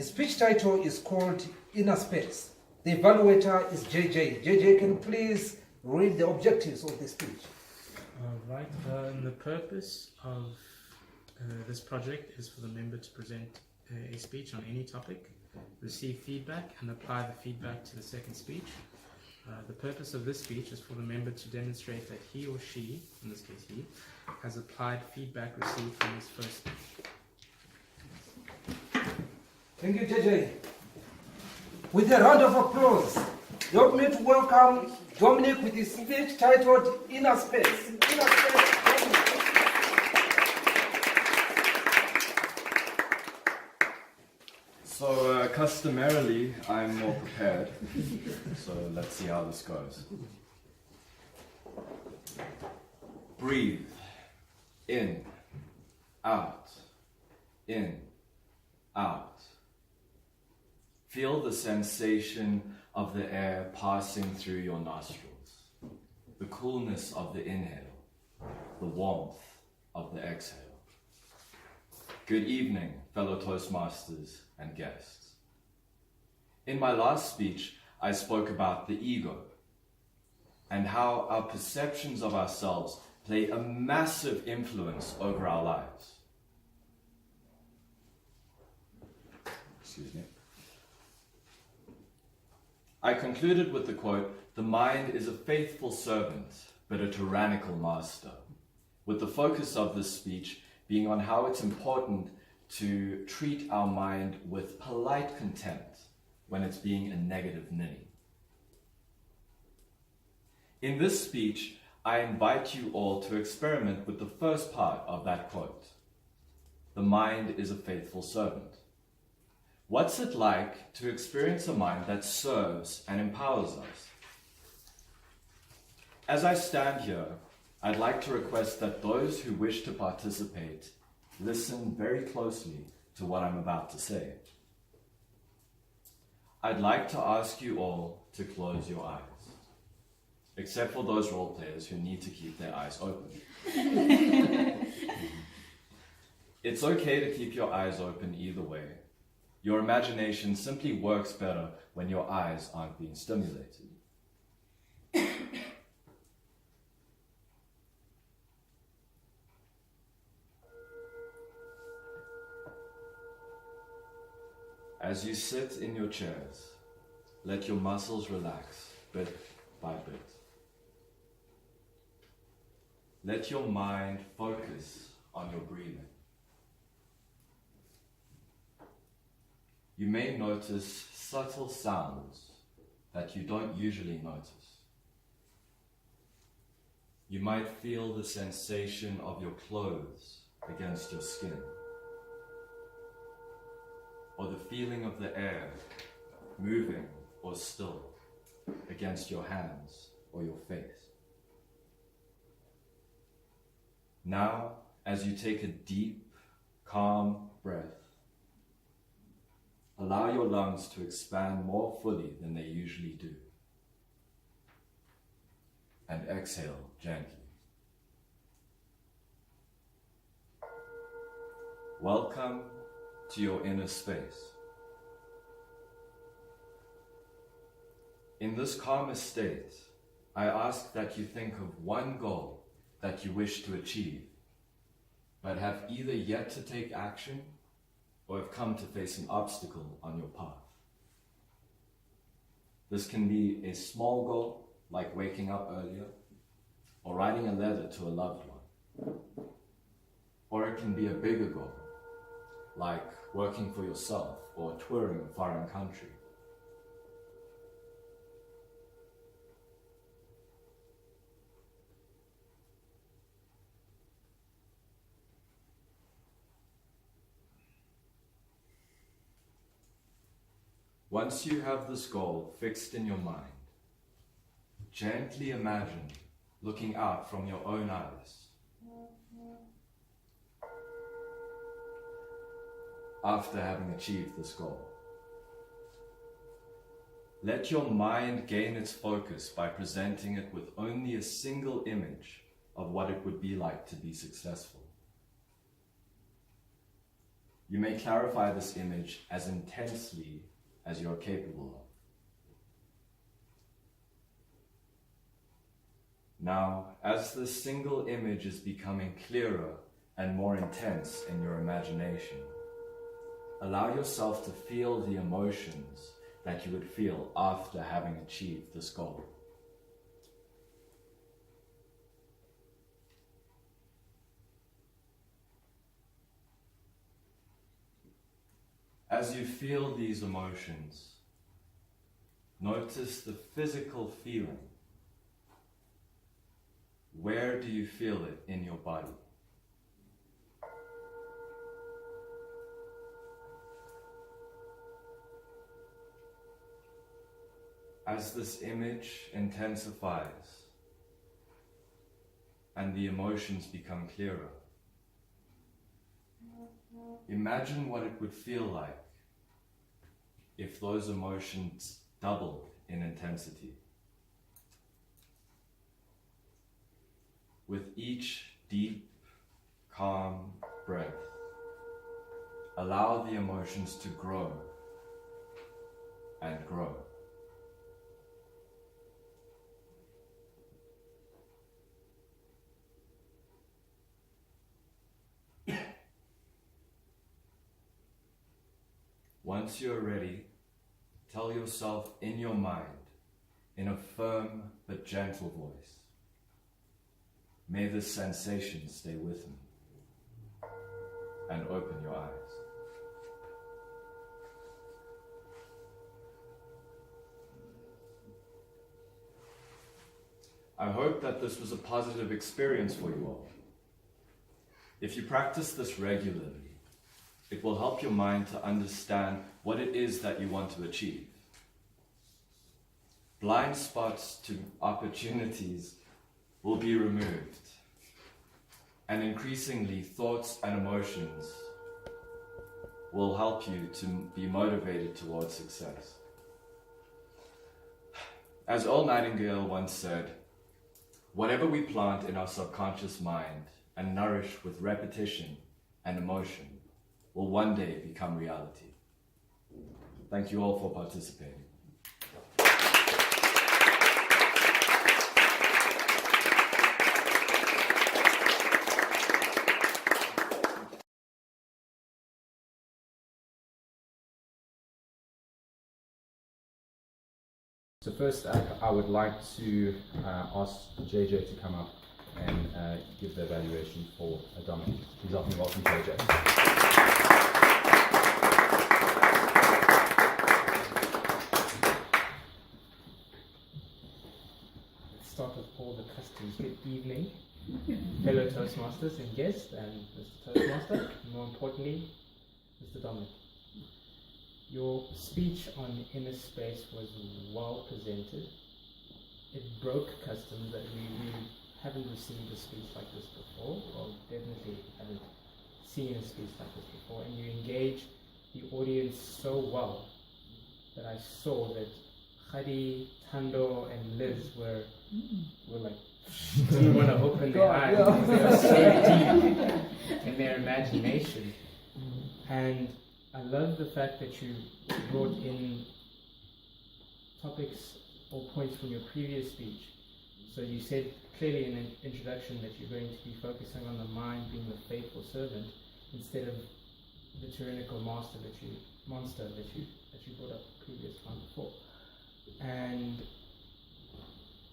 The speech title is called Inner Space. The evaluator is JJ. JJ, can you please read the objectives of the speech? Right. The purpose of this project is for the member to present a speech on any topic, receive feedback, and apply the feedback to the second speech. The purpose of this speech is for the member to demonstrate that he or she, in this case he, has applied feedback received from his first speech. Thank you, JJ. With a round of applause, help me to welcome Dominic with his speech titled Inner Space. Inner Space. So customarily, I'm more prepared. So let's see how this goes. Breathe. In. Out. In. Out. Feel the sensation of the air passing through your nostrils. The coolness of the inhale. The warmth of the exhale. Good evening, fellow Toastmasters and guests. In my last speech, I spoke about the ego and how our perceptions of ourselves play a massive influence over our lives. Excuse me. I concluded with the quote, "The mind is a faithful servant, but a tyrannical master," with the focus of this speech being on how it's important to treat our mind with polite contempt when it's being a negative ninny. In this speech, I invite you all to experiment with the first part of that quote. The mind is a faithful servant. What's it like to experience a mind that serves and empowers us? As I stand here, I'd like to request that those who wish to participate listen very closely to what I'm about to say. I'd like to ask you all to close your eyes, except for those role players who need to keep their eyes open. It's okay to keep your eyes open either way. Your imagination simply works better when your eyes aren't being stimulated. As you sit in your chairs, let your muscles relax bit by bit. Let your mind focus on your breathing. You may notice subtle sounds that you don't usually notice. You might feel the sensation of your clothes against your skin, or the feeling of the air moving or still against your hands or your face. Now, as you take a deep, calm breath, allow your lungs to expand more fully than they usually do. And exhale gently. Welcome to your inner space. In this calmer state, I ask that you think of one goal that you wish to achieve, but have either yet to take action or have come to face an obstacle on your path. This can be a small goal, like waking up earlier, or writing a letter to a loved one. Or it can be a bigger goal, like working for yourself or touring a foreign country. Once you have this goal fixed in your mind, gently imagine looking out from your own eyes. After having achieved this goal, let your mind gain its focus by presenting it with only a single image of what it would be like to be successful. You may clarify this image as intensely as you are capable of. Now, as this single image is becoming clearer and more intense in your imagination, allow yourself to feel the emotions that you would feel after having achieved this goal. As you feel these emotions, notice the physical feeling. Where do you feel it in your body? As this image intensifies and the emotions become clearer, imagine what it would feel like if those emotions doubled in intensity. With each deep, calm breath, allow the emotions to grow and grow. Once you're ready, tell yourself in your mind, in a firm but gentle voice, may this sensation stay with me, and open your eyes. I hope that this was a positive experience for you all. If you practice this regularly, it will help your mind to understand what it is that you want to achieve. Blind spots to opportunities will be removed, and increasingly thoughts and emotions will help you to be motivated towards success. As Earl Nightingale once said, whatever we plant in our subconscious mind and nourish with repetition and emotion will one day become reality. Thank you all for participating. So first up, I would like to ask JJ to come up and give the evaluation for Dominic. Please help me welcome JJ. Let's start with all the customs. Good evening, fellow Toastmasters and guests, and Mr. Toastmaster, and more importantly, Mr. Dominic. Your speech on inner space was well presented. It broke customs that we haven't received a speech like this before, or definitely haven't seen a speech like this before, and you engaged the audience so well that I saw that Khadi, Tando, and Liz were like, didn't want to open their eyes because they were so deep in their imagination. And I love the fact that you brought in topics or points from your previous speech. So you said clearly in an introduction that you're going to be focusing on the mind being the faithful servant instead of the tyrannical monster that you brought up the previous time before. And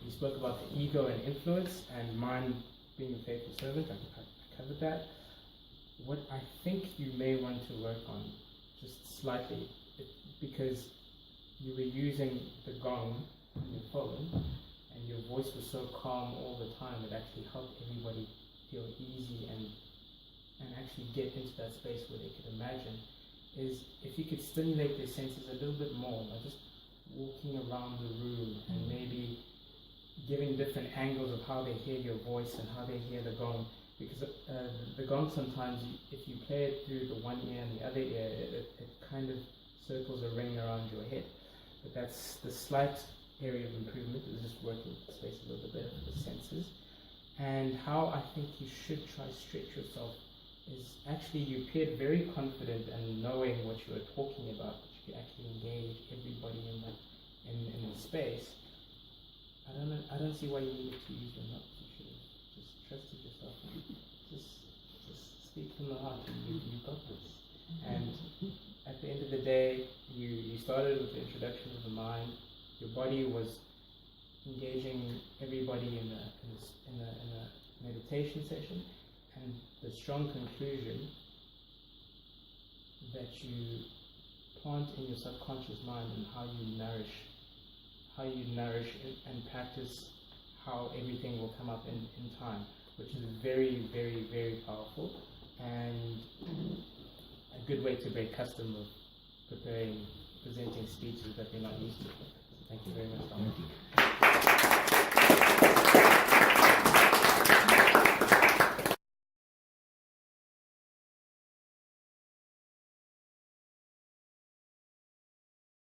you spoke about the ego and influence and mind being a faithful servant. I covered that. What I think you may want to work on just slightly, because you were using the gong on your phone and your voice was so calm all the time, it actually helped everybody feel easy and actually get into that space where they could imagine, is if you could stimulate their senses a little bit more by just walking around the room and maybe giving different angles of how they hear your voice and how they hear the gong. Because the gong sometimes, if you play it through the one ear and the other ear, it kind of circles a ring around your head. But that's the slight area of improvement, is just working the space a little bit better for the senses. And how I think you should try to stretch yourself is actually you appeared very confident and knowing what you were talking about, that you could actually engage everybody in the space. I don't see why you needed to use your notes. You should have just trusted yourself and just speak from the heart, and you got this. And at the end of the day, you started with the introduction of the mind. Your body was engaging everybody in a meditation session, and the strong conclusion that you plant in your subconscious mind and how you nourish and practice how everything will come up in time, which is very, very, very powerful and a good way to break custom of presenting speeches that they're not used to. Thank you very much, Dominic.